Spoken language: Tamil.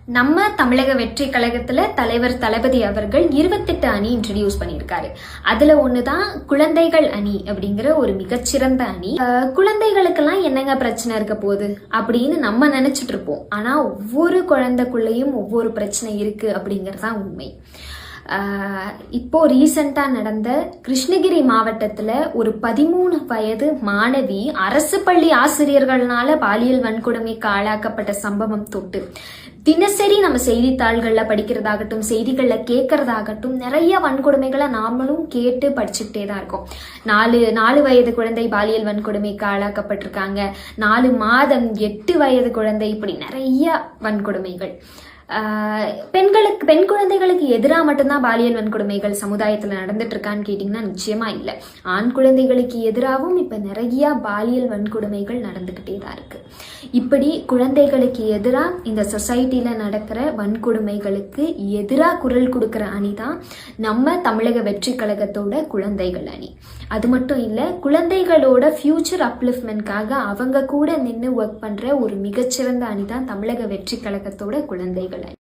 நம்ம தமிழக வெற்றி கழகத்துல தலைவர் தளபதி அவர்கள் 28 அணி இன்ட்ரடியூஸ் பண்ணியிருக்காரு. அதுல ஒண்ணுதான் குழந்தைகள் அணி அப்படிங்கிற ஒரு மிகச்சிறந்த அணி. குழந்தைகளுக்கெல்லாம் என்னங்க பிரச்சனை இருக்க போகுது அப்படின்னு நம்ம நினைச்சிட்டு இருப்போம். ஆனா ஒவ்வொரு குழந்தைக்குள்ளேயும் ஒவ்வொரு பிரச்சனை இருக்கு அப்படிங்கறதுதான் உண்மை. இப்போ ரீசெண்டா நடந்த கிருஷ்ணகிரி மாவட்டத்துல ஒரு 13 வயது மாணவி அரசு பள்ளி ஆசிரியர்களால பாலியல் வன்கொடுமைக்கு ஆளாக்கப்பட்ட சம்பவம் தொட்டு தினசரி நம்ம செய்தித்தாள்கள்ல படிக்கிறதாகட்டும், செய்திகள்ல கேட்கறதாகட்டும், நிறைய வன்கொடுமைகளை நாமளும் கேட்டு படிச்சுக்கிட்டே தான் இருக்கோம். 4 வயது குழந்தை பாலியல் வன்கொடுமைக்கு ஆளாக்கப்பட்டிருக்காங்க, 4 மாதம் 8 வயது குழந்தை, இப்படி நிறைய வன்கொடுமைகள். பெண் குழந்தைகளுக்கு எதிராக மட்டும்தான் பாலியல் வன்கொடுமைகள் சமுதாயத்துல நடந்துட்டு இருக்கான்னு கேட்டீங்கன்னா நிச்சயமா இல்லை. ஆண் குழந்தைகளுக்கு எதிராகவும் இப்ப நிறைய பாலியல் வன்கொடுமைகள் நடந்துகிட்டே தான் இருக்கு. இப்படி குழந்தைகளுக்கு எதிராக இந்த சொசைட்டில நடக்கிற வன்கொடுமைகளுக்கு எதிராக குரல் கொடுக்கிற அணி தான் நம்ம தமிழக வெற்றி கழகத்தோட குழந்தைகள் அணி. அது மட்டும் இல்ல, குழந்தைகளோட ஃபியூச்சர் அப்லிஃப்ட்மெண்ட்காக அவங்க கூட நின்று ஒர்க் பண்ற ஒரு மிகச்சிறந்த அணி தான் தமிழக வெற்றி கழகத்தோட குழந்தைகள்